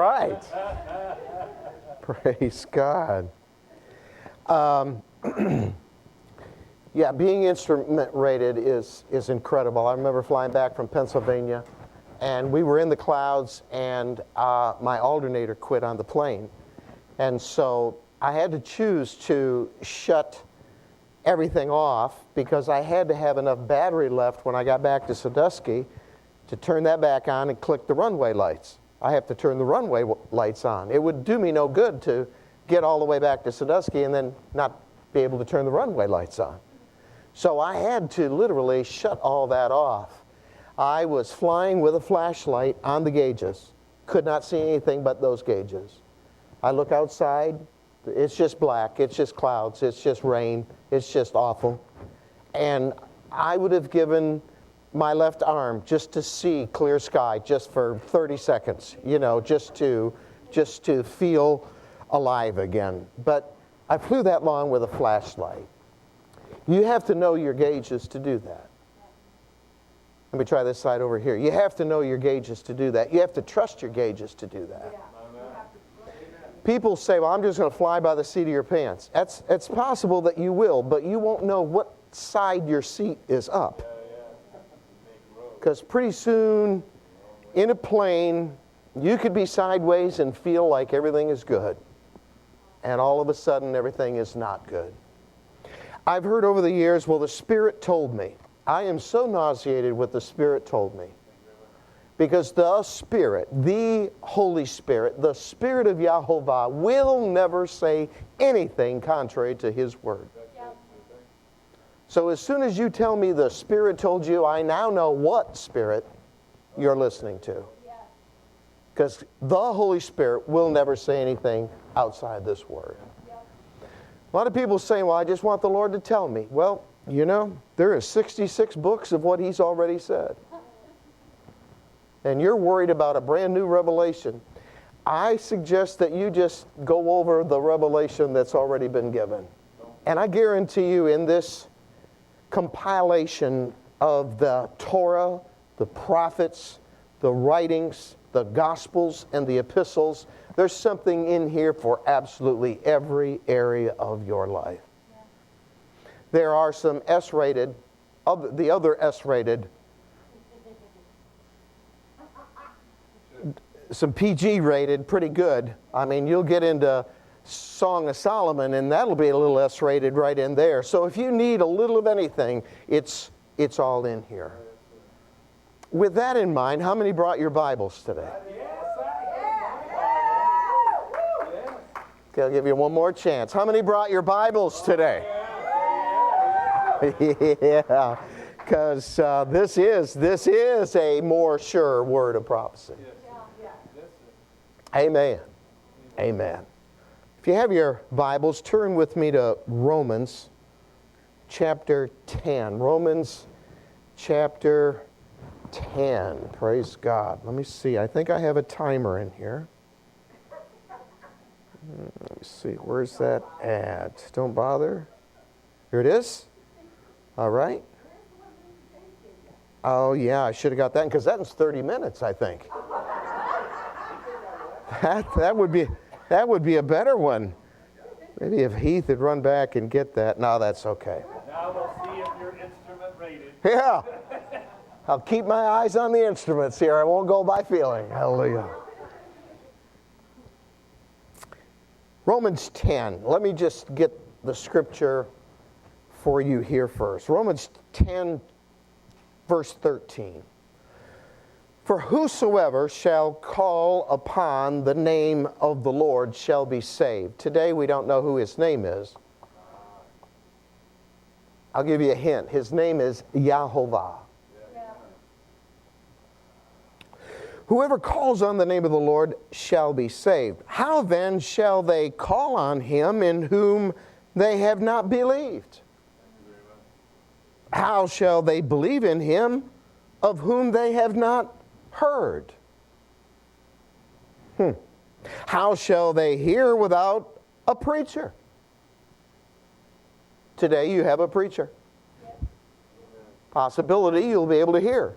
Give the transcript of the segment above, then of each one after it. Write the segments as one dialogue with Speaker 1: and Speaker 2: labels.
Speaker 1: right. Praise God. Yeah, being instrument rated is incredible. I remember flying back from Pennsylvania, and we were in the clouds, and my alternator quit on the plane. And so I had to choose to shut everything off because I had to have enough battery left when I got back to Sandusky to turn that back on and click the runway lights. I have to turn the runway lights on. It would do me no good to get all the way back to Sandusky and then not be able to turn the runway lights on. So I had to literally shut all that off. I was flying with a flashlight on the gauges. Could not see anything but those gauges. I look outside, it's just black, it's just clouds, it's just rain, it's just awful. And I would have given my left arm just to see clear sky just for 30 seconds, just to feel alive again. But I flew that long with a flashlight. You have to know your gauges to do that. Let me try this side over here. You have to know your gauges to do that. You have to trust your gauges to do that. Yeah. People say, well, I'm just going to fly by the seat of your pants. It's possible that you will, but you won't know what side your seat is up. Because pretty soon, in a plane, you could be sideways and feel like everything is good. And all of a sudden, everything is not good. I've heard over the years, well, the Spirit told me. I am so nauseated with the Spirit told me. Because the Spirit, the Holy Spirit, the Spirit of Yahovah will never say anything contrary to His Word. So as soon as you tell me the Spirit told you, I now know what Spirit you're listening to. Because the Holy Spirit will never say anything outside this Word. A lot of people say, well, I just want the Lord to tell me. Well, there are 66 books of what He's already said. And you're worried about a brand new revelation. I suggest that you just go over the revelation that's already been given. And I guarantee you in this compilation of the Torah, the prophets, the writings, the Gospels, and the epistles, there's something in here for absolutely every area of your life. There are some S-rated, the other S-rated, some PG-rated, pretty good. I mean, you'll get into Song of Solomon, and that'll be a little S-rated right in there. So if you need a little of anything, it's all in here. With that in mind, how many brought your Bibles today? Okay, I'll give you one more chance. How many brought your Bibles today? Yeah, because this is a more sure word of prophecy. Amen. Amen. If you have your Bibles, turn with me to Romans chapter 10. Romans chapter 10. Praise God. Let me see. I think I have a timer in here. Let me see. Where's that at? Don't bother. Here it is. All right. Oh, yeah. I should have got that because that was 30 minutes, I think. That would be a better one. Maybe if Heath had run back and get that. No, that's okay.
Speaker 2: Now we'll see if you're instrument rated.
Speaker 1: Yeah. I'll keep my eyes on the instruments here. I won't go by feeling. Hallelujah. Romans 10. Let me just get the scripture for you here first. Romans 10, verse 13. For whosoever shall call upon the name of the Lord shall be saved. Today we don't know who His name is. I'll give you a hint. His name is Yahovah. Whoever calls on the name of the Lord shall be saved. How then shall they call on Him in whom they have not believed? How shall they believe in Him of whom they have not heard? How shall they hear without a preacher? Today you have a preacher. Possibility you'll be able to hear.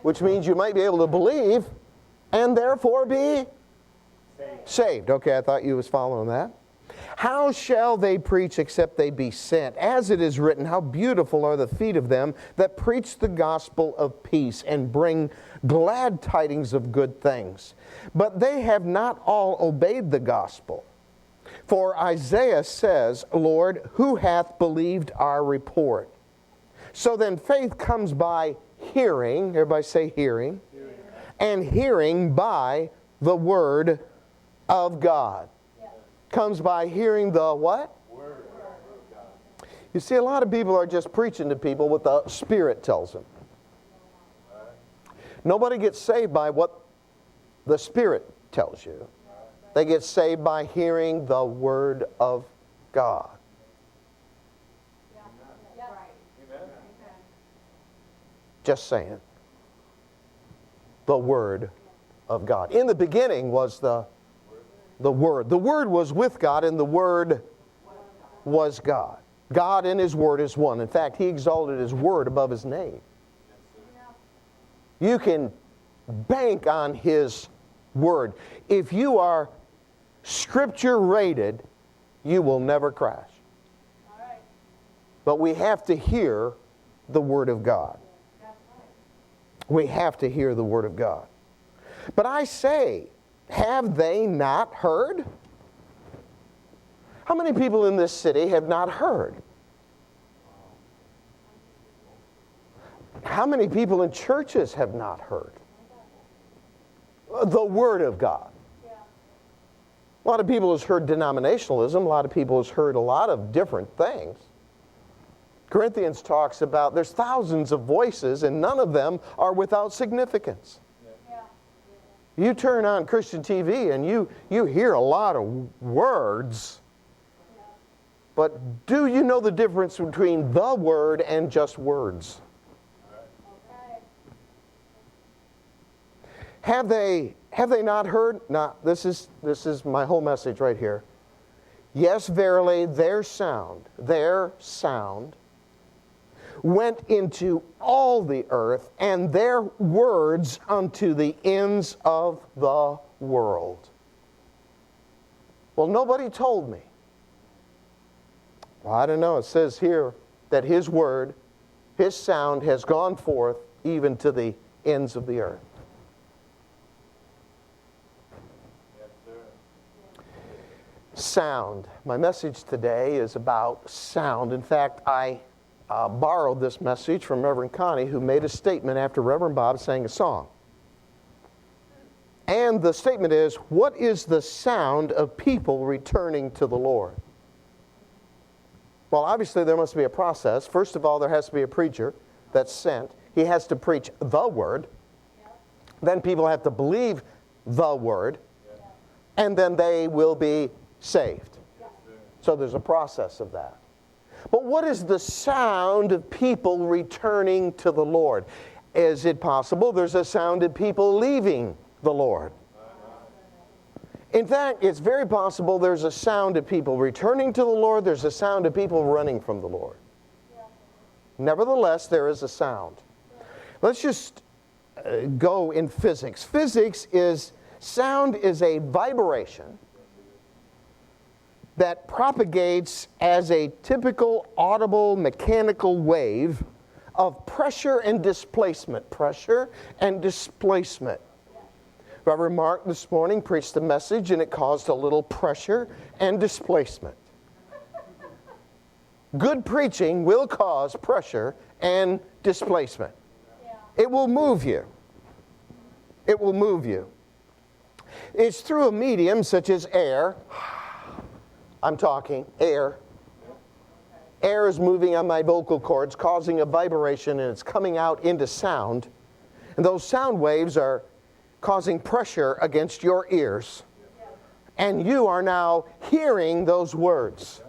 Speaker 1: Which means you might be able to believe and therefore be saved. Okay, I thought you was following that. How shall they preach except they be sent? As it is written, how beautiful are the feet of them that preach the gospel of peace and bring glad tidings of good things. But they have not all obeyed the gospel. For Isaiah says, Lord, who hath believed our report? So then faith comes by hearing, everybody say hearing, and hearing by the word of God. Comes by hearing the what? Word of God. You see, a lot of people are just preaching to people what the Spirit tells them. Nobody gets saved by what the Spirit tells you. They get saved by hearing the Word of God. Just saying. The Word of God. In the beginning was the Word. The Word was with God, and the Word was God. God and His Word is one. In fact, He exalted His Word above His name. You can bank on His Word. If you are Scripture rated, you will never crash. But we have to hear the Word of God. We have to hear the Word of God. But I say, have they not heard? How many people in this city have not heard? How many people in churches have not heard the Word of God? A lot of people has heard denominationalism. A lot of people has heard a lot of different things. Corinthians talks about there's thousands of voices and none of them are without significance. You turn on Christian TV and you hear a lot of words, but do you know the difference between the Word and just words? Have they not heard? No, this is my whole message right here. Yes, verily, their sound went into all the earth, and their words unto the ends of the world. Well, nobody told me. Well, I don't know. It says here that His word, His sound has gone forth even to the ends of the earth. Sound. My message today is about sound. In fact, I borrowed this message from Reverend Connie, who made a statement after Reverend Bob sang a song. And the statement is, what is the sound of people returning to the Lord? Well, obviously there must be a process. First of all, there has to be a preacher that's sent. He has to preach the Word. Then people have to believe the Word. And then they will be saved. So there's a process of that. But what is the sound of people returning to the Lord? Is it possible there's a sound of people leaving the Lord? In fact, it's very possible there's a sound of people returning to the Lord. There's a sound of people running from the Lord. Nevertheless, there is a sound. Let's just go in physics. Sound is a vibration that propagates as a typical audible mechanical wave of pressure and displacement. Pressure and displacement. Reverend Mark this morning preached a message and it caused a little pressure and displacement. Good preaching will cause pressure and displacement. It will move you. It will move you. It's through a medium such as air. I'm talking air. Air is moving on my vocal cords, causing a vibration, and it's coming out into sound. And those sound waves are causing pressure against your ears. And you are now hearing those words.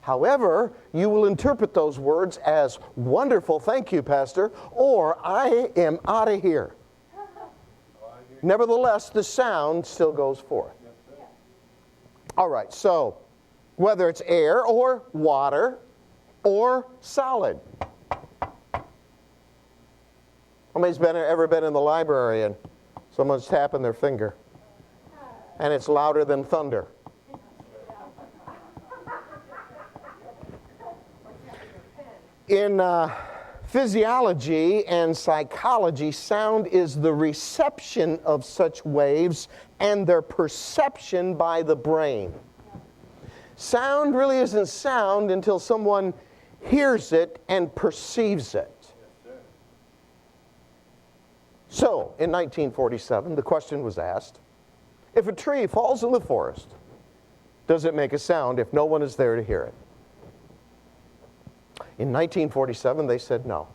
Speaker 1: However, you will interpret those words as wonderful, thank you, Pastor, or I am out of here. Nevertheless, the sound still goes forth. All right, so whether it's air or water or solid. Somebody's ever been in the library and Someone's tapping their finger. And it's louder than thunder. In physiology and psychology, sound is the reception of such waves and their perception by the brain. Sound really isn't sound until someone hears it and perceives it. So, in 1947, the question was asked, if a tree falls in the forest, does it make a sound if no one is there to hear it? In 1947, they said no.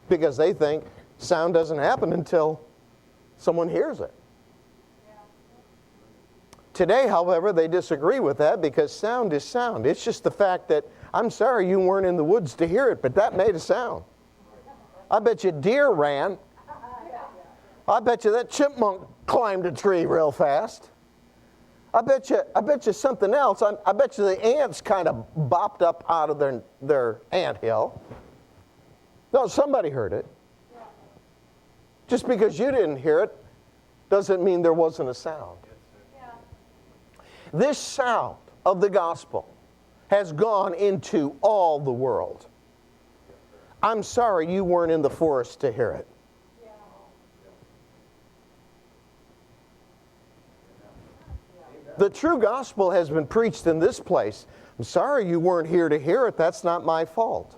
Speaker 1: Because they think sound doesn't happen until someone hears it. Today, however, they disagree with that because sound is sound. It's just the fact that, I'm sorry you weren't in the woods to hear it, but that made a sound. I bet you deer ran. I bet you that chipmunk climbed a tree real fast. I bet you something else. I bet you the ants kind of bopped up out of their anthill. No, somebody heard it. Just because you didn't hear it doesn't mean there wasn't a sound. This sound of the gospel has gone into all the world. I'm sorry you weren't in the forest to hear it. The true gospel has been preached in this place. I'm sorry you weren't here to hear it. That's not my fault.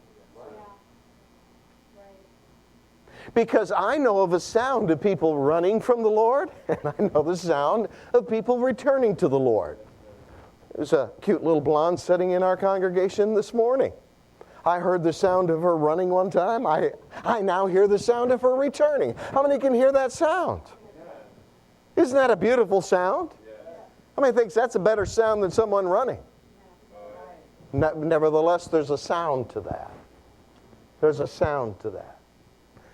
Speaker 1: Because I know of a sound of people running from the Lord, and I know the sound of people returning to the Lord. There's a cute little blonde sitting in our congregation this morning. I heard the sound of her running one time. I now hear the sound of her returning. How many can hear that sound? Isn't that a beautiful sound? How many thinks that's a better sound than someone running? Nevertheless, there's a sound to that. There's a sound to that.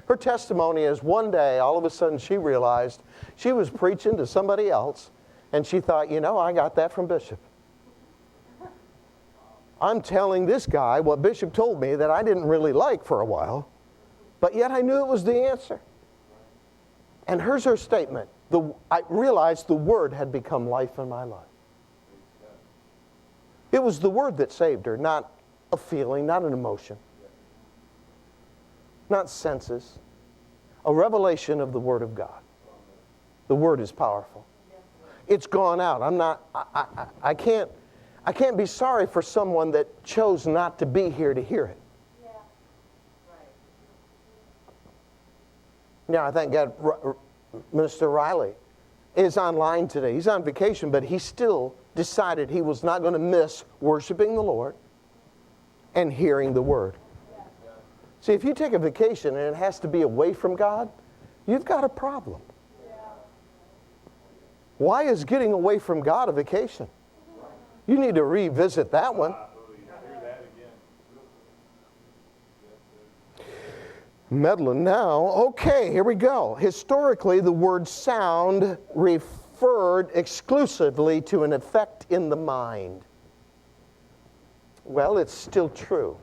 Speaker 1: Her testimony is one day, all of a sudden, she realized she was preaching to somebody else, and she thought, I got that from Bishop. I'm telling this guy what Bishop told me that I didn't really like for a while, but yet I knew it was the answer. And here's her statement. I realized the Word had become life in my life. It was the Word that saved her, not a feeling, not an emotion, not senses. A revelation of the Word of God. The Word is powerful. It's gone out. I can't be sorry for someone that chose not to be here to hear it. Now, I thank God Minister Riley is online today. He's on vacation, but he still decided he was not going to miss worshiping the Lord and hearing the Word. See, if you take a vacation and it has to be away from God, you've got a problem. Why is getting away from God a vacation? You need to revisit that one. Meddling now. Okay, here we go. Historically, the word sound referred exclusively to an effect in the mind. Well, it's still true.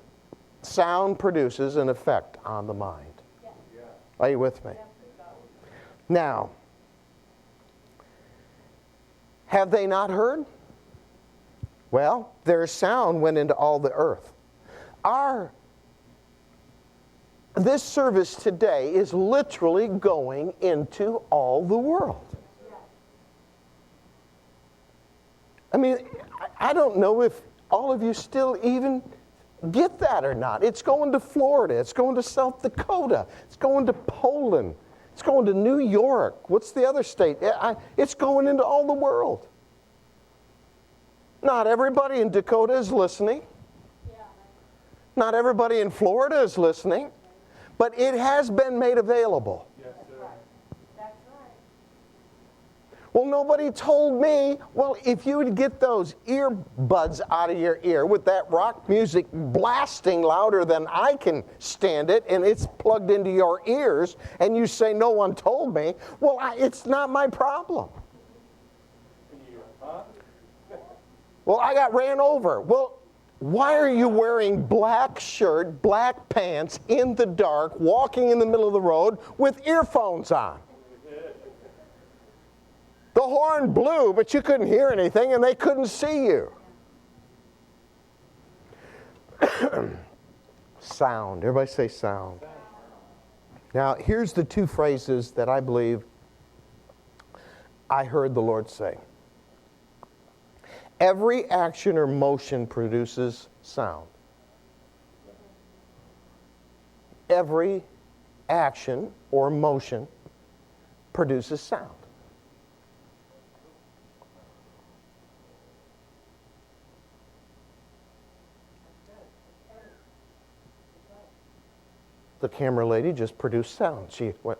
Speaker 1: Sound produces an effect on the mind. Are you with me? Now, have they not heard? Well, their sound went into all the earth. This service today is literally going into all the world. I mean, I don't know if all of you still even get that or not. It's going to Florida. It's going to South Dakota. It's going to Poland. It's going to New York. What's the other state? It's going into all the world. Not everybody in Dakota is listening. Not everybody in Florida is listening. But it has been made available.
Speaker 2: Yes, sir.
Speaker 3: That's right.
Speaker 1: Well, nobody told me. Well, if you would get those earbuds out of your ear with that rock music blasting louder than I can stand it, and it's plugged into your ears, and you say, no one told me, well, it's not my problem. Well, I got ran over. Well, Why are you wearing black shirt, black pants, in the dark, walking in the middle of the road with earphones on? The horn blew, but you couldn't hear anything, and they couldn't see you. Sound. Everybody say sound. Now, here's the two phrases that I believe I heard the Lord say. Every action or motion produces sound. Every action or motion produces sound. The camera lady just produced sound. She went,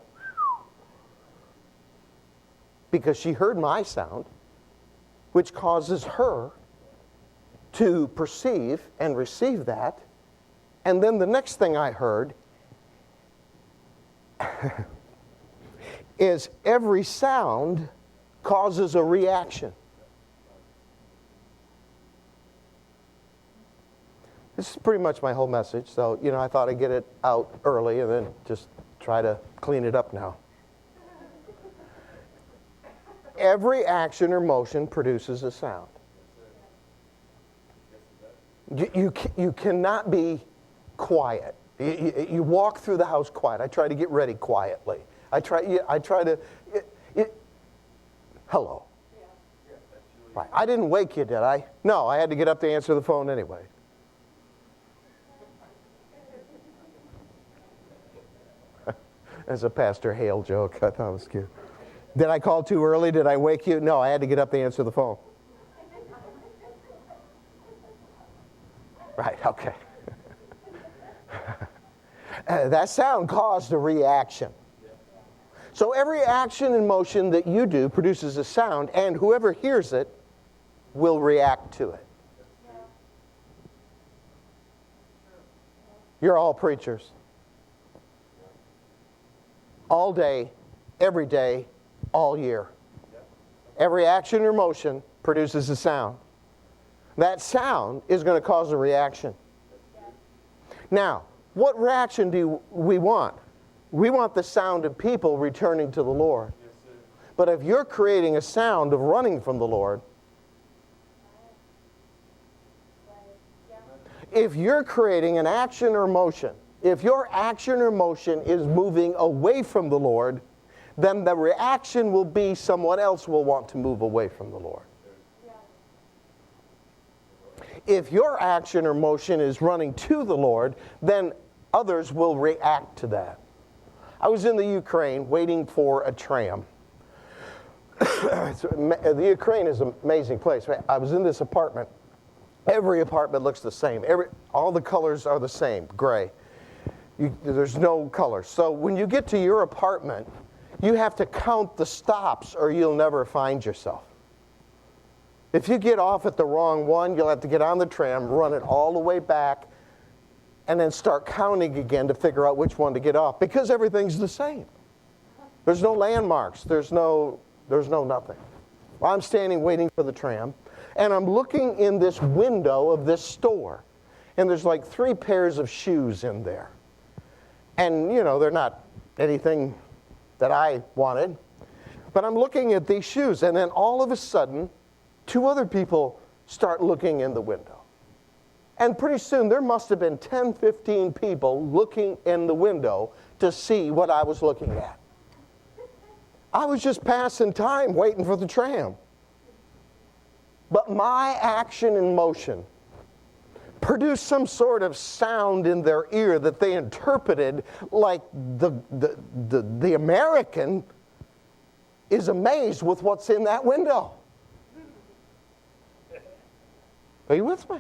Speaker 1: because she heard my sound, which causes her to perceive and receive that. And then the next thing I heard is every sound causes a reaction. This is pretty much my whole message, so, I thought I'd get it out early and then just try to clean it up now. Every action or motion produces a sound. You cannot be quiet. You walk through the house quiet. I try to get ready quietly. I try to... Hello. Right. I didn't wake you, did I? No, I had to get up to answer the phone anyway. As a Pastor Hale joke, I thought it was cute. Did I call too early? Did I wake you? No, I had to get up to answer the phone. Right, okay. That sound caused a reaction. So every action and motion that you do produces a sound, and whoever hears it will react to it. You're all preachers. All day, every day, all year. Every action or motion produces a sound. That sound is going to cause a reaction. Now, what reaction do we want? We want the sound of people returning to the Lord. But if you're creating a sound of running from the Lord, if you're creating an action or motion, if your action or motion is moving away from the Lord, then the reaction will be someone else will want to move away from the Lord. If your action or motion is running to the Lord, then others will react to that. I was in the Ukraine waiting for a tram. The Ukraine is an amazing place. I was in this apartment. Every apartment looks the same. All the colors are the same, gray. There's no color. So when you get to your apartment, you have to count the stops or you'll never find yourself. If you get off at the wrong one, you'll have to get on the tram, run it all the way back, and then start counting again to figure out which one to get off, because everything's the same. There's no landmarks. There's no nothing. Well, I'm standing waiting for the tram, and I'm looking in this window of this store, and there's like 3 pairs of shoes in there. And, they're not anything that I wanted. But I'm looking at these shoes, and then all of a sudden, 2 other people start looking in the window. And pretty soon, there must have been 10, 15 people looking in the window to see what I was looking at. I was just passing time waiting for the tram. But my action and motion produced some sort of sound in their ear that they interpreted like the American is amazed with what's in that window. Are you with me?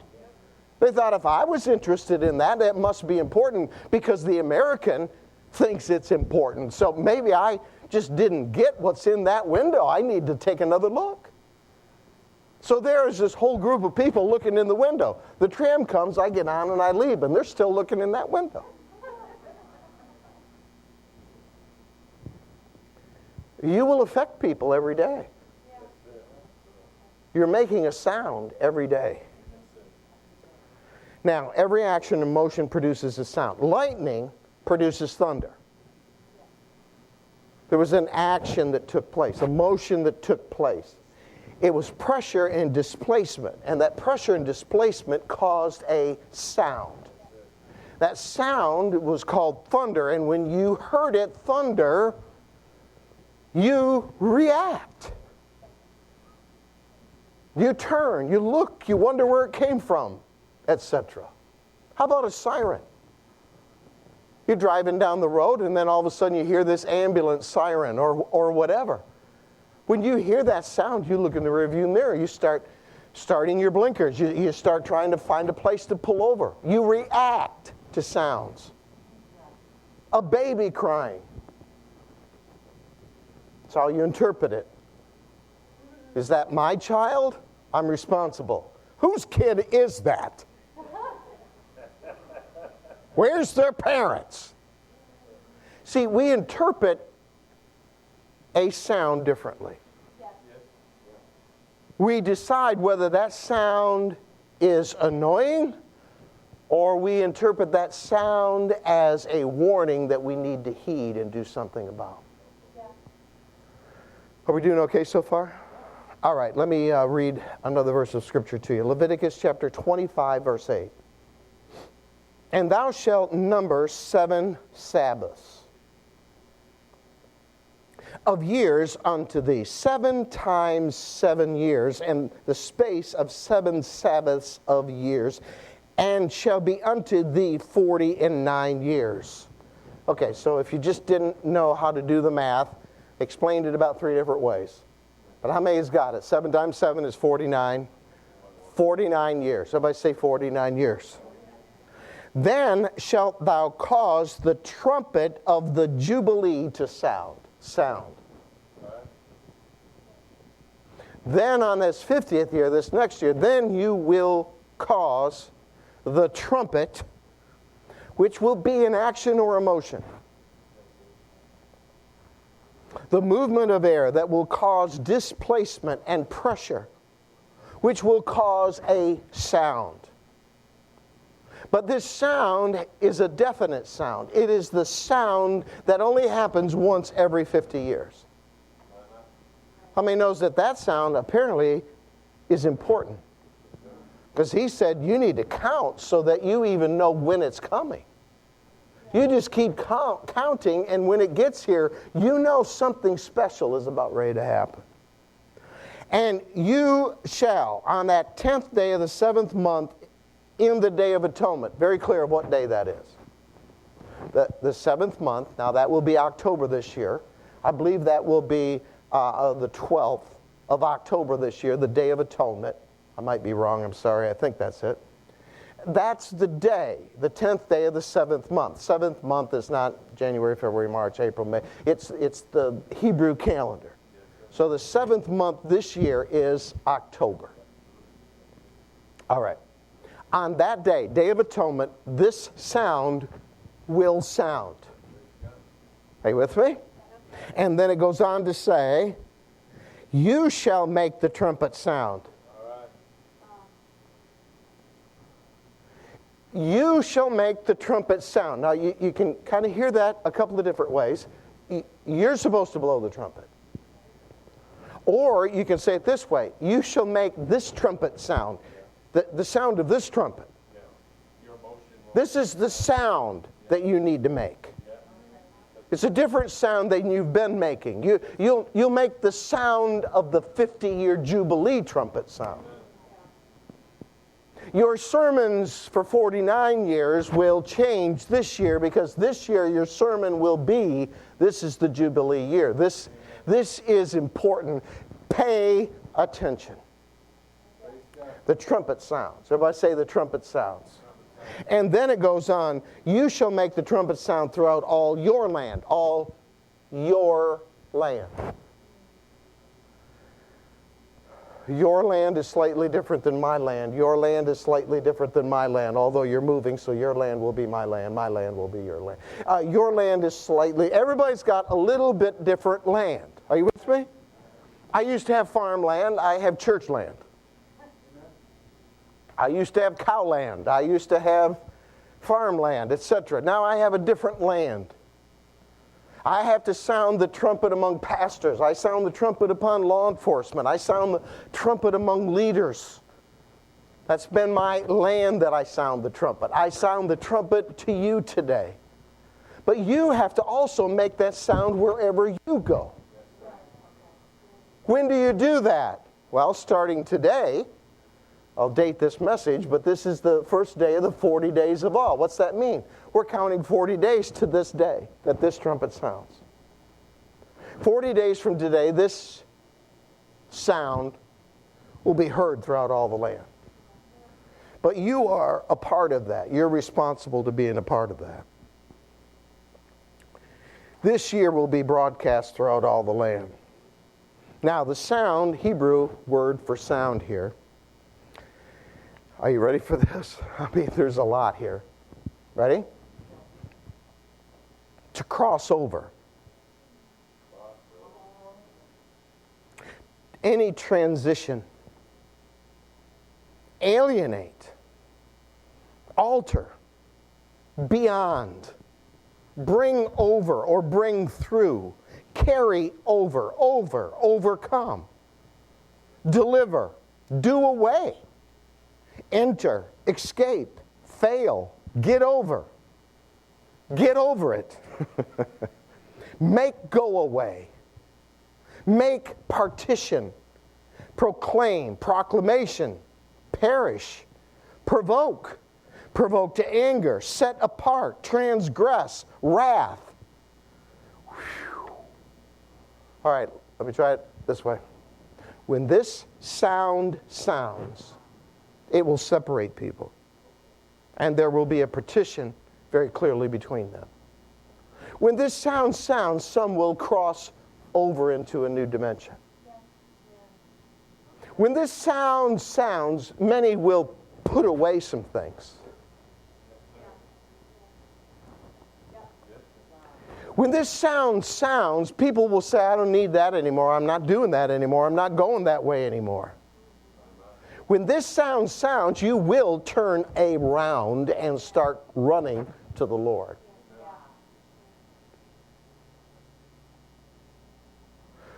Speaker 1: They thought if I was interested in that, it must be important because the American thinks it's important. So maybe I just didn't get what's in that window. I need to take another look. So there is this whole group of people looking in the window. The tram comes, I get on and I leave, and they're still looking in that window. You will affect people every day. You're making a sound every day. Now, every action and motion produces a sound. Lightning produces thunder. There was an action that took place, a motion that took place. It was pressure and displacement, and that pressure and displacement caused a sound. That sound was called thunder, and when you heard it thunder, you react. You turn, you look, you wonder where it came from, etc. How about a siren? You're driving down the road, and then all of a sudden you hear this ambulance siren or whatever. When you hear that sound, you look in the rearview mirror. You start starting your blinkers. You start trying to find a place to pull over. You react to sounds. A baby crying. That's how you interpret it. Is that my child? I'm responsible. Whose kid is that? Where's their parents? See, we interpret a sound differently. We decide whether that sound is annoying or we interpret that sound as a warning that we need to heed and do something about. Are we doing okay so far? All right, let me read another verse of Scripture to you. Leviticus chapter 25, verse 8. And thou shalt number 7 Sabbaths of years unto thee, 7 times 7 years, and the space of 7 Sabbaths of years, and shall be unto thee 49 years. Okay, so if you just didn't know how to do the math, explained it about 3 different ways. But how many has got it? 7 times 7 is 49. 49 years. Everybody say 49 years. Then shalt thou cause the trumpet of the Jubilee to sound. Then on this 50th year, this next year, then you will cause the trumpet, which will be an action or emotion. The movement of air that will cause displacement and pressure, which will cause a sound. But this sound is a definite sound. It is the sound that only happens once every 50 years. How many knows that that sound apparently is important? Because he said you need to count so that you even know when it's coming. You just keep counting, and when it gets here, you know something special is about ready to happen. And you shall, on that 10th day of the 7th month, in the Day of Atonement, very clear of what day that is. The 7th month, now that will be October this year. I believe that will be the 12th of October this year, the Day of Atonement. I might be wrong, I'm sorry, I think that's it. That's the day, the 10th day of the 7th month. 7th month is not January, February, March, April, May. It's the Hebrew calendar. So the 7th month this year is October. All right. On that day, Day of Atonement, this sound will sound. Are you with me? And then it goes on to say, you shall make the trumpet sound. You shall make the trumpet sound. Now, you can kind of hear that a couple of different ways. You're supposed to blow the trumpet. Or you can say it this way. You shall make this trumpet sound. The sound of this trumpet. This is the sound that you need to make. It's a different sound than you've been making. You'll make the sound of the 50-year Jubilee trumpet sound. Your sermons for 49 years will change this year because this year your sermon will be, this is the Jubilee year. This is important. Pay attention. The trumpet sounds. Everybody say the trumpet sounds. And then it goes on, you shall make the trumpet sound throughout all your land. All your land. Your land is slightly different than my land. Your land is slightly different than my land, although you're moving, so your land will be my land will be your land. Your land is slightly, everybody's got a little bit different land. Are you with me? I used to have farmland. I have church land. I used to have cow land. I used to have farmland, etc. Now I have a different land. I have to sound the trumpet among pastors. I sound the trumpet upon law enforcement. I sound the trumpet among leaders. That's been my land that I sound the trumpet. I sound the trumpet to you today. But you have to also make that sound wherever you go. When do you do that? Well, starting today, I'll date this message, but this is the first day of the 40 days of awe. What's that mean? We're counting 40 days to this day that this trumpet sounds. 40 days from today, this sound will be heard throughout all the land. But you are a part of that. You're responsible to being a part of that. This year will be broadcast throughout all the land. Now, the sound, Hebrew word for sound here. Are you ready for this? I mean, there's a lot here. Ready? To cross over. Any transition. Alienate. Alter. Beyond. Bring over or bring through. Carry over, overcome. Deliver. Do away. Enter, escape, fail, get over. Get over it. Make go away. Make partition. Proclaim, proclamation. Perish. Provoke. Provoke to anger. Set apart. Transgress. Wrath. Whew. All right, let me try it this way. When this sound sounds, it will separate people. And there will be a partition very clearly between them. When this sound sounds, some will cross over into a new dimension. When this sound sounds, many will put away some things. When this sound sounds, people will say, I don't need that anymore. I'm not doing that anymore. I'm not going that way anymore. When this sound sounds, you will turn around and start running to the Lord.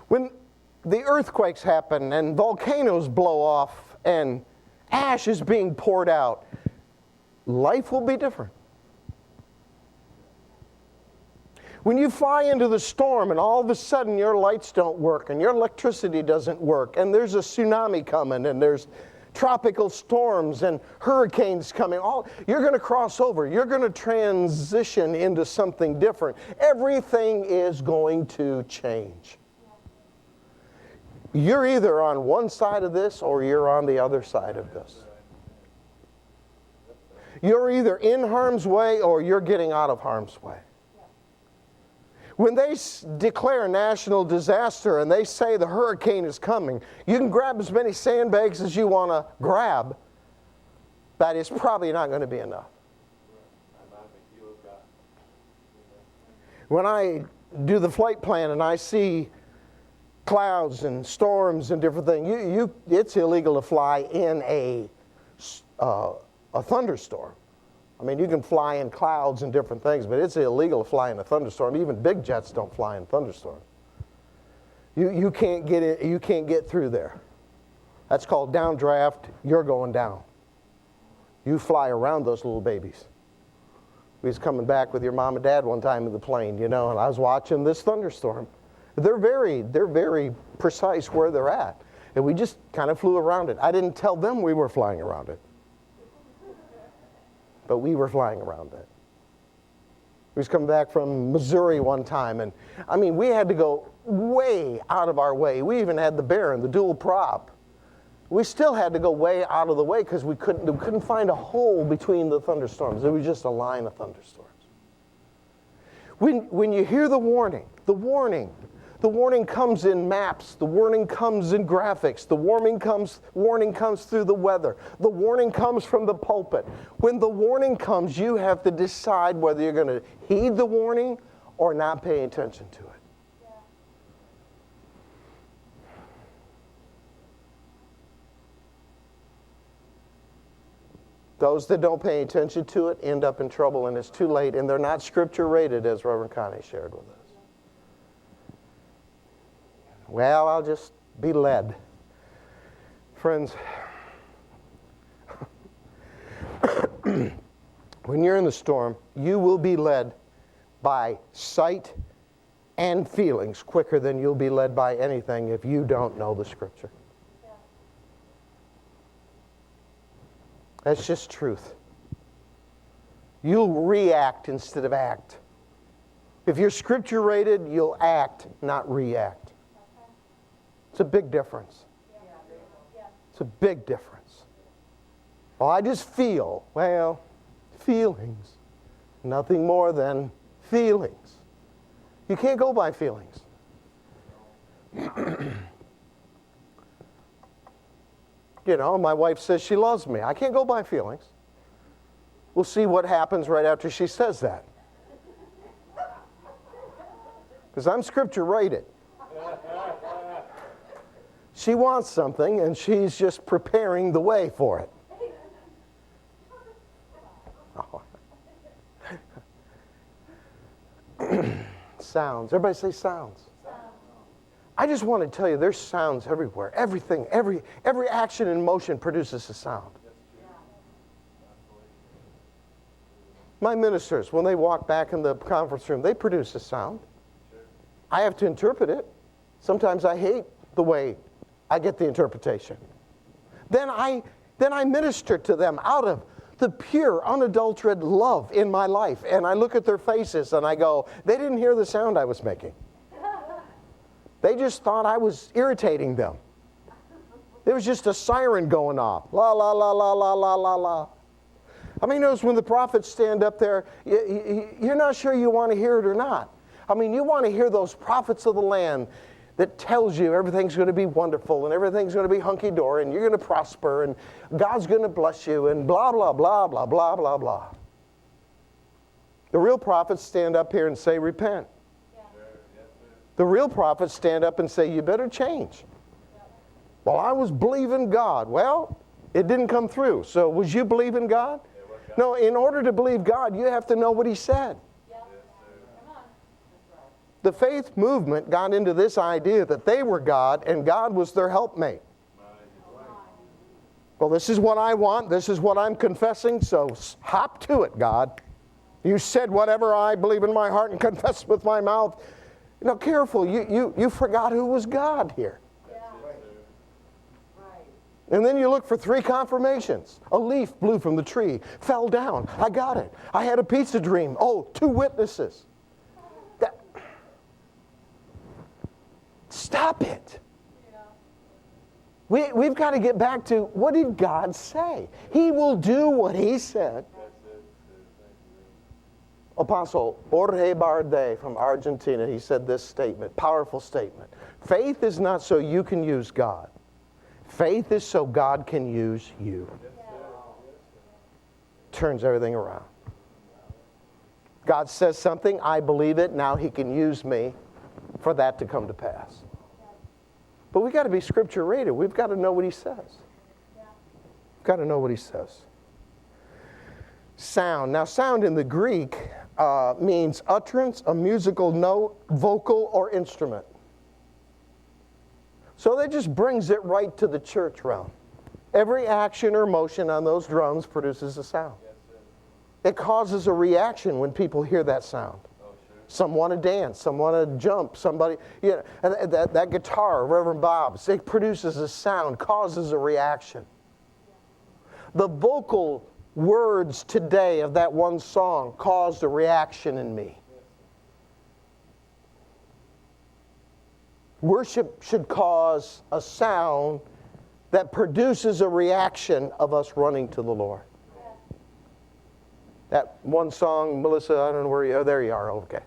Speaker 1: When the earthquakes happen and volcanoes blow off and ash is being poured out, life will be different. When you fly into the storm and all of a sudden your lights don't work and your electricity doesn't work and there's a tsunami coming and there's tropical storms and hurricanes coming, you're going to cross over. You're going to transition into something different. Everything is going to change. You're either on one side of this or you're on the other side of this. You're either in harm's way or you're getting out of harm's way. When they declare national disaster and they say the hurricane is coming, you can grab as many sandbags as you want to grab, but it's probably not going to be enough. When I do the flight plan and I see clouds and storms and different things, it's illegal to fly in a thunderstorm. I mean, you can fly in clouds and different things, but it's illegal to fly in a thunderstorm. Even big jets don't fly in thunderstorms. You can't get it. You can't get through there. That's called downdraft. You're going down. You fly around those little babies. We was coming back with your mom and dad one time in the plane, and I was watching this thunderstorm. They're very precise where they're at, and we just kind of flew around it. I didn't tell them we were flying around it. But we were flying around it. We was coming back from Missouri one time, and we had to go way out of our way. We even had the Baron, the dual prop. We still had to go way out of the way because we couldn't find a hole between the thunderstorms. It was just a line of thunderstorms. When you hear the warning comes in maps, the warning comes in graphics, the warning comes through the weather, the warning comes from the pulpit. When the warning comes, you have to decide whether you're going to heed the warning or not pay attention to it. Those that don't pay attention to it end up in trouble, and it's too late, and they're not Scripture rated, as Reverend Connie shared with us. Well, I'll just be led. Friends, when you're in the storm, you will be led by sight and feelings quicker than you'll be led by anything if you don't know the Scripture. That's just truth. You'll react instead of act. If you're Scripture rated, you'll act, not react. It's a big difference. It's a big difference. Well, I just feel. Well, feelings. Nothing more than feelings. You can't go by feelings. You know, my wife says she loves me. I can't go by feelings. We'll see what happens right after she says that. Because I'm Scripture rated. She wants something, and she's just preparing the way for it. Oh. Sounds. Everybody say sounds. I just want to tell you, there's sounds everywhere. Everything, every action and motion produces a sound. My ministers, when they walk back in the conference room, they produce a sound. I have to interpret it. Sometimes I hate the way I get the interpretation. Then I minister to them out of the pure, unadulterated love in my life. And I look at their faces and I go, they didn't hear the sound I was making. They just thought I was irritating them. There was just a siren going off. La, la, la, la, la, la, la, la. I mean, notice when the prophets stand up there, you're not sure you want to hear it or not. I mean, you want to hear those prophets of the land that tells you everything's going to be wonderful and everything's going to be hunky-dory and you're going to prosper and God's going to bless you and blah, blah, blah, blah, blah, blah, blah. The real prophets stand up here and say, repent. The real prophets stand up and say, you better change. Well, I was believing God. Well, it didn't come through. So was you believing God? No, in order to believe God, you have to know what He said. The faith movement got into this idea that they were God and God was their helpmate. Well, this is what I want. This is what I'm confessing. So hop to it, God. You said whatever I believe in my heart and confess with my mouth. You know, careful. You forgot who was God here. And then you look for 3 confirmations. A leaf blew from the tree, fell down. I got it. I had a pizza dream. Oh, 2 witnesses. Stop it. We've got to get back to, what did God say? He will do what He said. Apostle Jorge Barde from Argentina, he said this statement, powerful statement. Faith is not so you can use God. Faith is so God can use you. Turns everything around. God says something, I believe it, now He can use me for that to come to pass. But we've got to be Scripture rated. We've got to know what He says. We've got to know what He says. Sound. Now, sound in the Greek means utterance, a musical note, vocal, or instrument. So that just brings it right to the church realm. Every action or motion on those drums produces a sound. It causes a reaction when people hear that sound. Some want to dance, some want to jump, somebody, you know, that guitar, Reverend Bob's, it produces a sound, causes a reaction. The vocal words today of that one song caused a reaction in me. Worship should cause a sound that produces a reaction of us running to the Lord. That one song, Melissa, I don't know where you are. There you are, okay.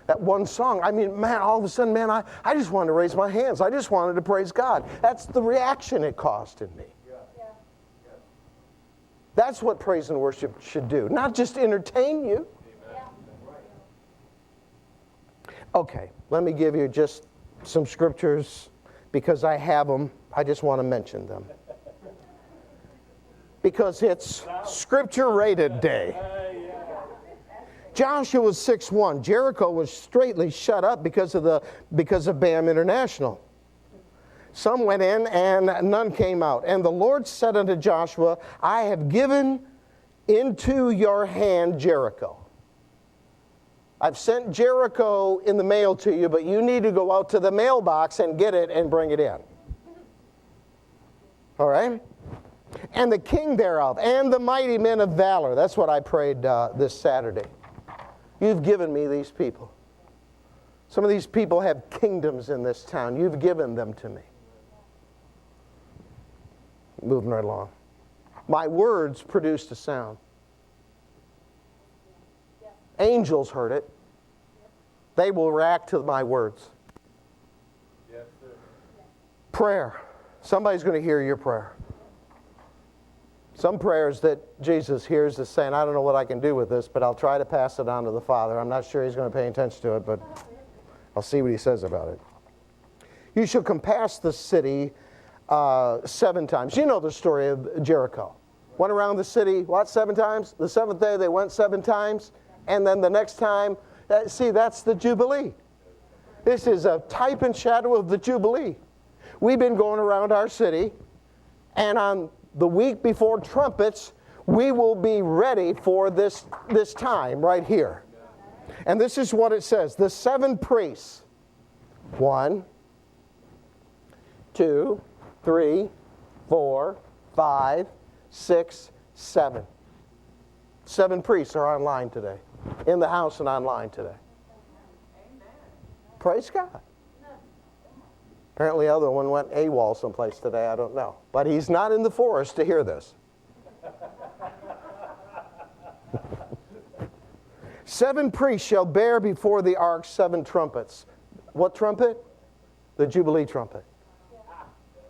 Speaker 1: That one song, I mean, man, all of a sudden, man, I just wanted to raise my hands. I just wanted to praise God. That's the reaction it caused in me. That's what praise and worship should do, not just entertain you. Okay, let me give you just some scriptures because I have them. I just want to mention them. because it's Scripture rated day. Joshua 6:1. Jericho was straightly shut up because of BAM International. Some went in and none came out. And the Lord said unto Joshua, I have given into your hand Jericho. I've sent Jericho in the mail to you, but you need to go out to the mailbox and get it and bring it in. All right? And the king thereof, and the mighty men of valor. That's what I prayed this Saturday. You've given me these people. Some of these people have kingdoms in this town. You've given them to me. Moving right along. My words produced a sound. Angels heard it. They will react to my words.
Speaker 2: Yes, sir.
Speaker 1: Prayer. Somebody's going to hear your prayer. Some prayers that Jesus hears is saying, I don't know what I can do with this, but I'll try to pass it on to the Father. I'm not sure he's going to pay attention to it, but I'll see what he says about it. You shall compass the city 7 times. You know the story of Jericho. Went around the city, what, 7 times? The 7th day they went 7 times. And then the next time, see, that's the Jubilee. This is a type and shadow of the Jubilee. We've been going around our city, and on the week before trumpets, we will be ready for this time right here. And this is what it says. The 7 priests. 1, 2, 3, 4, 5, 6, 7. 7 priests are online today. In the house and online today. Amen. Praise God. Apparently the other one went AWOL someplace today, I don't know. But he's not in the forest to hear this. 7 priests shall bear before the ark 7 trumpets. What trumpet? The Jubilee trumpet.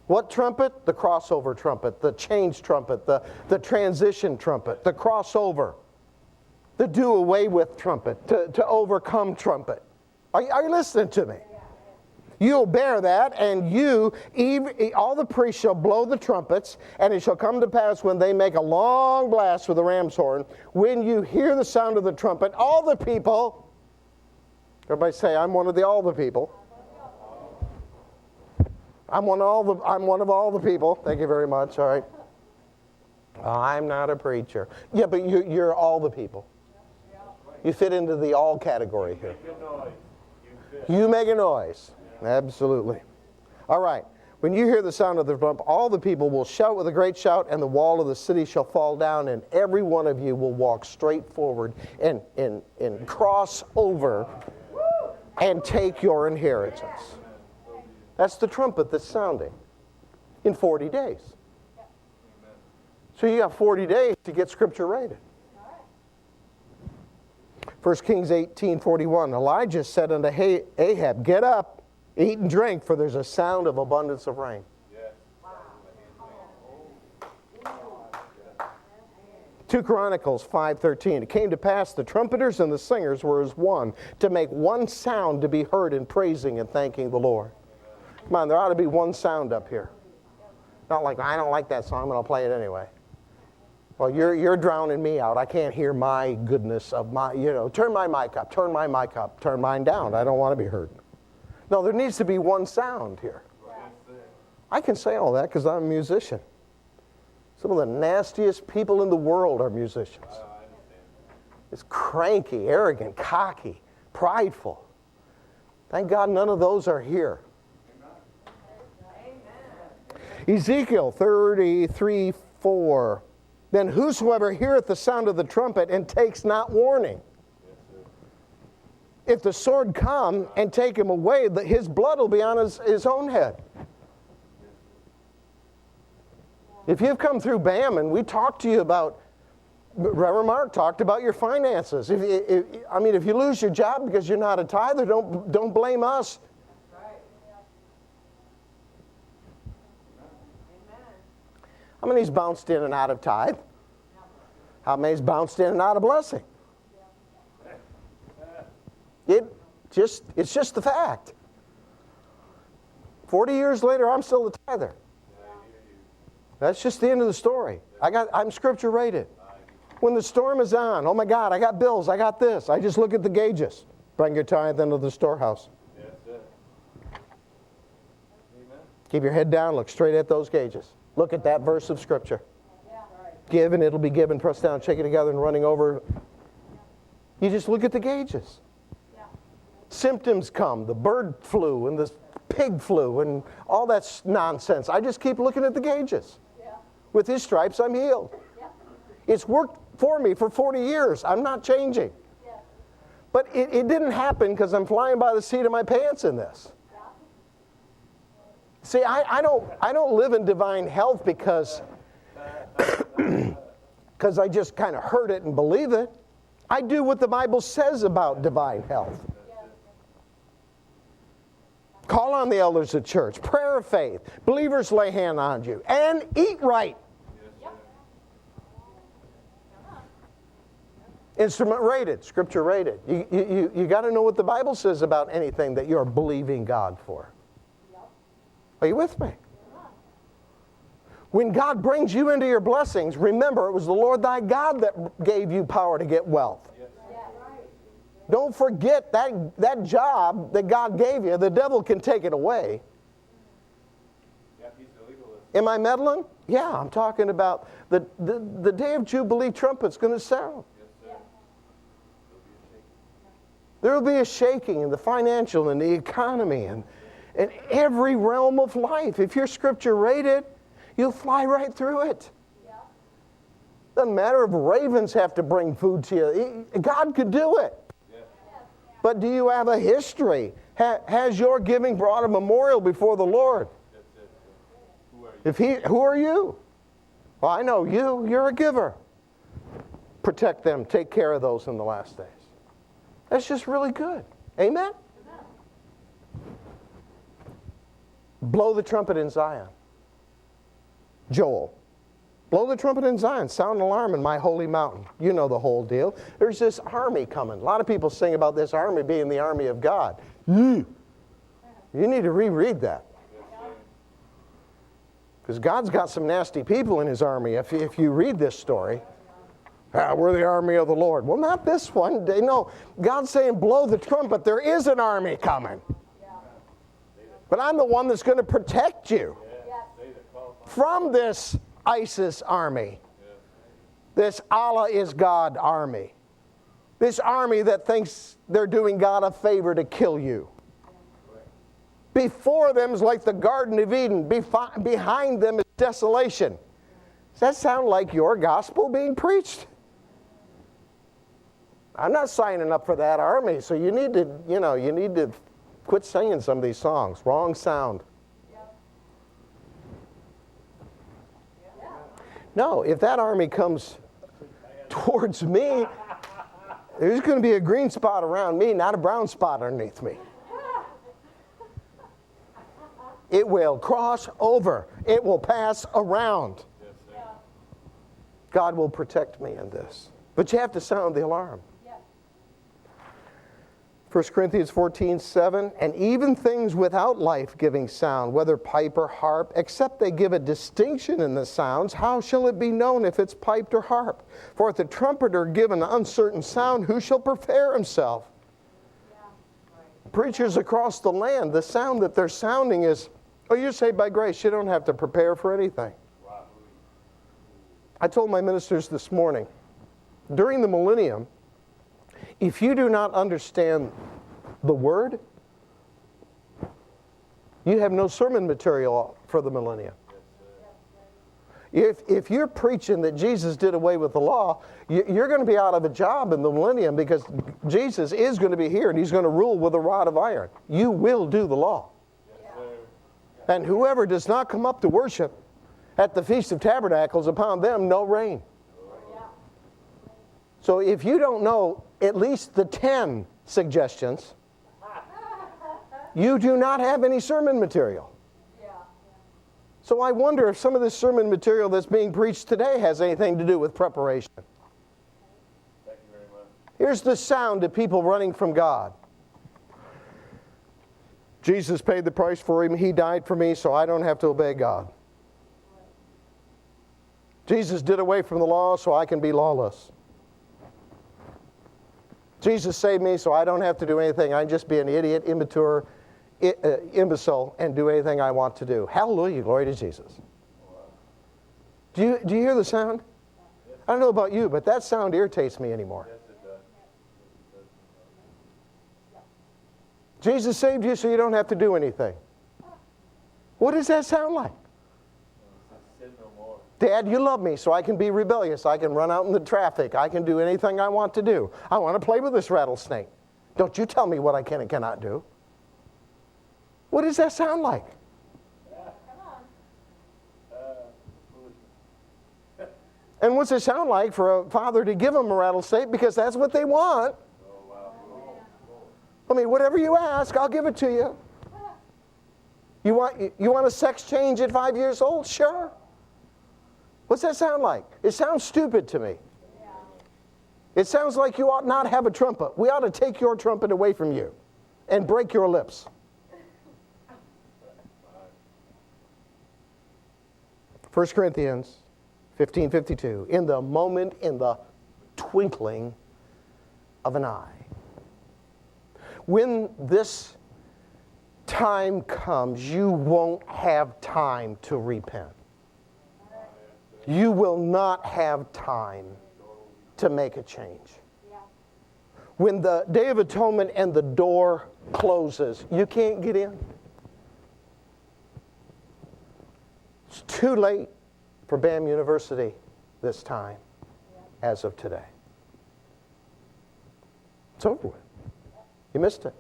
Speaker 1: What trumpet? The crossover trumpet, the change trumpet, the transition trumpet, the crossover. The do away with trumpet, to overcome trumpet. Are you listening to me? You'll bear that, and all the priests shall blow the trumpets, and it shall come to pass when they make a long blast with the ram's horn, when you hear the sound of the trumpet, all the people, everybody say, I'm one of all the people. I'm one of all the people. Thank you very much. All right. I'm not a preacher. Yeah, but you're all the people. You fit into the all category here. You make a noise. Absolutely. All right. When you hear the sound of the trump, all the people will shout with a great shout, and the wall of the city shall fall down, and every one of you will walk straight forward and cross over and take your inheritance. That's the trumpet that's sounding in 40 days. So you got 40 days to get Scripture rated. 1 Kings 18:41, Elijah said unto Ahab, get up, eat and drink, for there's a sound of abundance of rain. Yes. 2 Chronicles 5:13, it came to pass the trumpeters and the singers were as one, to make one sound to be heard in praising and thanking the Lord. Come on, there ought to be one sound up here. Not like, I don't like that song, but I'll play it anyway. Well, you're drowning me out. I can't hear my goodness of my, turn my mic up, turn my mic up, turn mine down. I don't want to be heard. No, there needs to be one sound here. I can say all that because I'm a musician. Some of the nastiest people in the world are musicians. It's cranky, arrogant, cocky, prideful. Thank God none of those are here. Ezekiel 33:4. Then whosoever heareth the sound of the trumpet and takes not warning. If the sword come and take him away, his blood will be on his own head. If you've come through BAM and we talked to you about, Reverend Mark talked about your finances. If you lose your job because you're not a tither, don't blame us. How many's bounced in and out of tithe? How many's bounced in and out of blessing? It's just the fact. 40 years later, I'm still a tither. That's just the end of the story. I'm Scripture rated. When the storm is on, oh my God, I got bills, I got this. I just look at the gauges. Bring your tithe into the storehouse.
Speaker 2: That's it. Amen.
Speaker 1: Keep your head down, look straight at those gauges. Look at that verse of Scripture. Give and it'll be given, pressed down, shaken together, and running over. You just look at the gauges. Symptoms come, the bird flu and the pig flu and all that nonsense. I just keep looking at the gauges. With His stripes, I'm healed. It's worked for me for 40 years. I'm not changing. But it didn't happen because I'm flying by the seat of my pants in this. See, I don't live in divine health because I just kind of heard it and believe it. I do what the Bible says about divine health. Call on the elders of church. Prayer of faith. Believers lay hand on you. And eat right. Instrument rated. Scripture rated. You got to know what the Bible says about anything that you're believing God for. Are you with me? When God brings you into your blessings, remember it was the Lord thy God that gave you power to get wealth. Don't forget that job that God gave you, the devil can take it away. Am I meddling? Yeah, I'm talking about the day of Jubilee trumpet's going to sound. There will be a shaking in the financial and the economy and every realm of life. If you're Scripture rated, you'll fly right through it. Doesn't matter if ravens have to bring food to you. God could do it. But do you have a history? Has your giving brought a memorial before the Lord? Who are you? Well, I know you. You're a giver. Protect them. Take care of those in the last days. That's just really good. Amen? Blow the trumpet in Zion. Joel. Blow the trumpet in Zion. Sound an alarm in my holy mountain. You know the whole deal. There's this army coming. A lot of people sing about this army being the army of God. You need to reread that. Because God's got some nasty people in His army. If you read this story, we're the army of the Lord. Well, not this one. No, God's saying blow the trumpet. There is an army coming. But I'm the one that's going to protect you from this ISIS army. This Allah is God army. This army that thinks they're doing God a favor to kill you. Before them is like the Garden of Eden. Behind them is desolation. Does that sound like your gospel being preached? I'm not signing up for that army, so you need to quit singing some of these songs. Wrong sound. No, if that army comes towards me, there's going to be a green spot around me, not a brown spot underneath me. It will cross over. It will pass around. God will protect me in this. But you have to sound the alarm. 1 Corinthians 14:7, and even things without life-giving sound, whether pipe or harp, except they give a distinction in the sounds, how shall it be known if it's piped or harp? For if the trumpeter give an uncertain sound, who shall prepare himself? Preachers across the land, the sound that they're sounding is, oh, you're saved by grace. You don't have to prepare for anything. I told my ministers this morning, during the millennium, if you do not understand the Word, you have no sermon material for the millennium. If you're preaching that Jesus did away with the law, you're going to be out of a job in the millennium because Jesus is going to be here and He's going to rule with a rod of iron. You will do the law. And whoever does not come up to worship at the Feast of Tabernacles, upon them no rain. So if you don't know at least the 10 suggestions, you do not have any sermon material. So I wonder if some of this sermon material that's being preached today has anything to do with preparation.
Speaker 2: Thank you very much.
Speaker 1: Here's the sound of people running from God. Jesus paid the price for him. He died for me, so I don't have to obey God. Jesus did away from the law so I can be lawless. Jesus saved me so I don't have to do anything. I can just be an idiot, immature, imbecile, and do anything I want to do. Hallelujah, glory to Jesus. Do you hear the sound? I don't know about you, but that sound irritates me anymore.
Speaker 2: Yes, it does.
Speaker 1: Jesus saved you so you don't have to do anything. What does that sound like?
Speaker 2: Sin no more.
Speaker 1: Dad, you love me so I can be rebellious. I can run out in the traffic. I can do anything I want to do. I want to play with this rattlesnake. Don't you tell me what I can and cannot do. What does that sound like? And what's it sound like for a father to give them a rattlesnake because that's what they want? I mean, whatever you ask, I'll give it to you. You want a sex change at 5 years old? Sure. What's that sound like? It sounds stupid to me. It sounds like you ought not have a trumpet. We ought to take your trumpet away from you and break your lips. 1 Corinthians 15:52. In the moment, in the twinkling of an eye. When this time comes, you won't have time to repent. You will not have time to make a change. When the Day of Atonement and the door closes, you can't get in. It's too late for BAM University this time, as of today. It's over with. You missed it.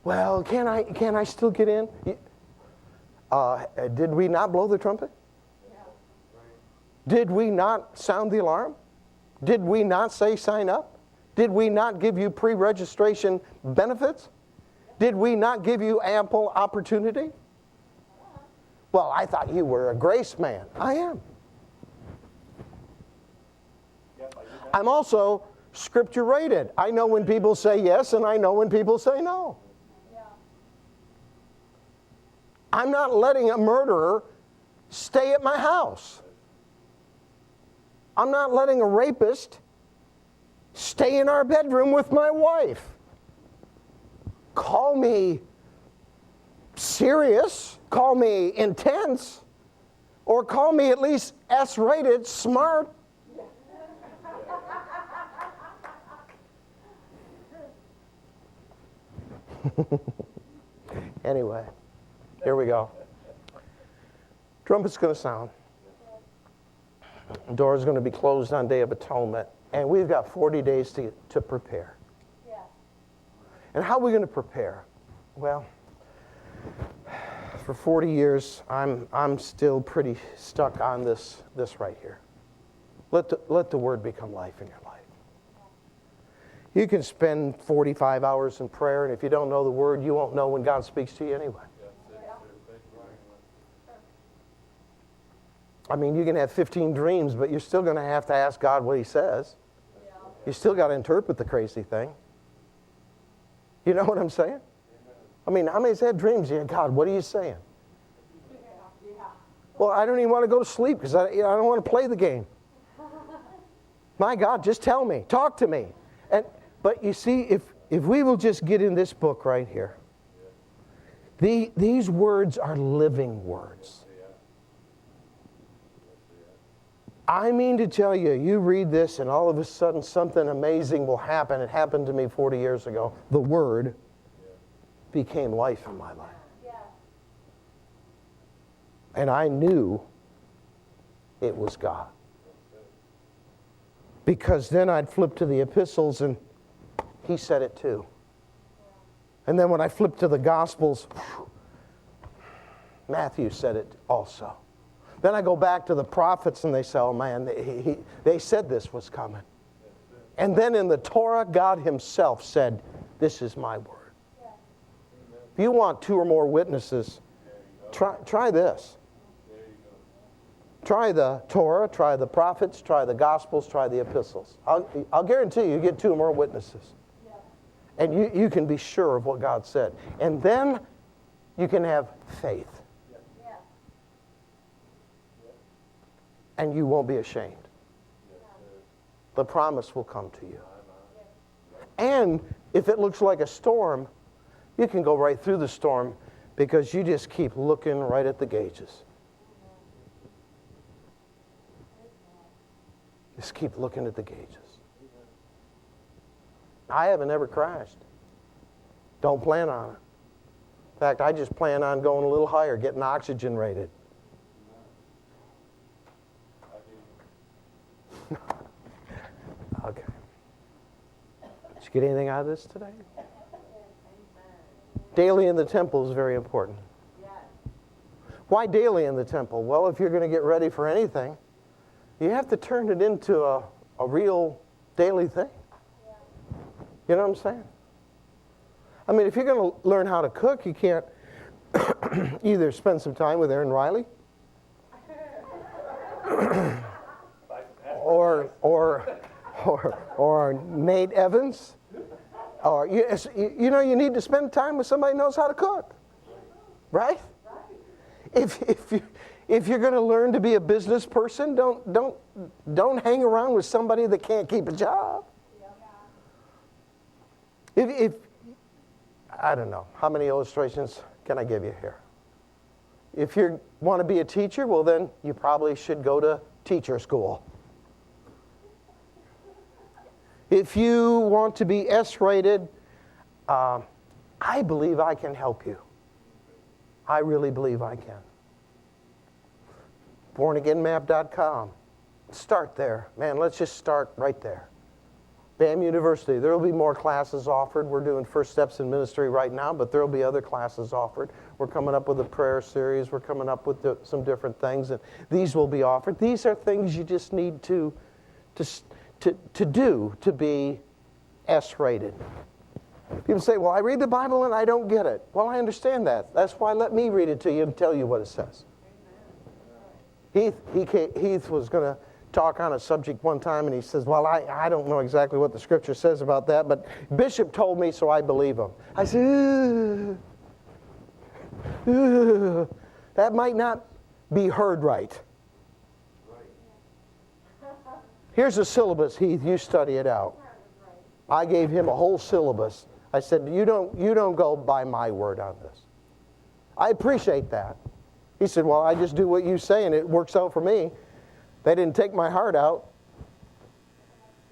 Speaker 1: Well, can I still get in? Did we not blow the trumpet? Did we not sound the alarm? Did we not say sign up? Did we not give you pre-registration benefits? Did we not give you ample opportunity? Well, I thought you were a grace man. I am. I'm also scripture rated. I know when people say yes and I know when people say no. I'm not letting a murderer stay at my house. I'm not letting a rapist stay in our bedroom with my wife. Call me serious, call me intense, or call me at least S-rated smart. Anyway, here we go. Trumpet's going to sound. The door is going to be closed on Day of Atonement. And we've got 40 days to prepare. Yeah. And how are we going to prepare? Well, for 40 years, I'm still pretty stuck on this right here. Let the Word become life in your life. You can spend 45 hours in prayer, and if you don't know the Word, you won't know when God speaks to you anyway. I mean, you can have 15 dreams, but you're still going to have to ask God what He says. You still got to interpret the crazy thing. You know what I'm saying? I mean, how many's had dreams? Yeah, God, what are you saying? Well, I don't even want to go to sleep because I don't want to play the game. My God, just tell me. Talk to me. But you see, if we will just get in this book right here, these words are living words. I mean to tell you, you read this and all of a sudden something amazing will happen. It happened to me 40 years ago. The Word became life in my life. And I knew it was God. Because then I'd flip to the epistles and He said it too. And then when I flipped to the Gospels, Matthew said it also. Then I go back to the prophets and they say, oh man, they said this was coming. And then in the Torah, God Himself said, this is my word. If you want 2 or more witnesses, try this. Try the Torah, try the prophets, try the Gospels, try the epistles. I'll guarantee you get 2 or more witnesses. And you can be sure of what God said. And then you can have faith. and you won't be ashamed. The promise will come to you. And if it looks like a storm, you can go right through the storm because you just keep looking right at the gauges. Just keep looking at the gauges. I haven't ever crashed. Don't plan on it. In fact, I just plan on going a little higher, getting oxygen rated. Okay. Did you get anything out of this today? Daily in the temple is very important. Why daily in the temple? Well, if you're going to get ready for anything, you have to turn it into a real daily thing. You know what I'm saying? I mean, if you're going to learn how to cook, you can't either spend some time with Aaron Riley or Nate Evans, or you need to spend time with somebody who knows how to cook, right? If you're going to learn to be a business person, don't hang around with somebody that can't keep a job. If I don't know, how many illustrations can I give you here? If you want to be a teacher, well then you probably should go to teacher school. If you want to be S-rated, I believe I can help you. I really believe I can. BornAgainMap.com. Start there. Man, let's just start right there. BAM University, there will be more classes offered. We're doing First Steps in Ministry right now, but there will be other classes offered. We're coming up with a prayer series. We're coming up with some different things, and these will be offered. These are things you just need to do to be S-rated. People say, well, I read the Bible and I don't get it. Well, I understand that. That's why let me read it to you and tell you what it says. Heath was going to talk on a subject one time, and he says, well, I don't know exactly what the Scripture says about that, but Bishop told me, so I believe him. I said, that might not be heard right. Here's a syllabus, Heath, you study it out. I gave him a whole syllabus. I said, you don't go by my word on this. I appreciate that. He said, well, I just do what you say, and it works out for me. They didn't take my heart out.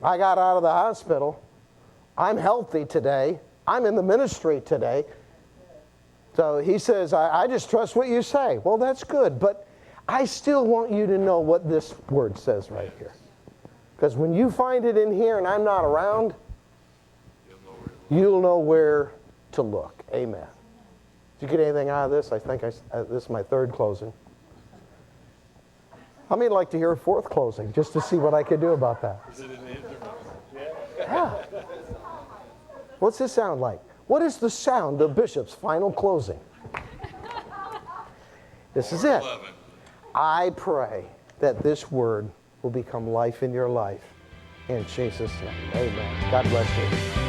Speaker 1: I got out of the hospital. I'm healthy today. I'm in the ministry today. So he says, I just trust what you say. Well, that's good, but I still want you to know what this word says right here. Because when you find it in here and I'm not around, you'll know where to look. Amen. Did you get anything out of this? I think this is my third closing. How many would like to hear a fourth closing, just to see what I could do about that?
Speaker 2: Is it in the internet?
Speaker 1: Yeah. What's this sound like? What is the sound of Bishop's final closing? This is it. I pray that this word will become life in your life. In Jesus' name, amen. God bless you.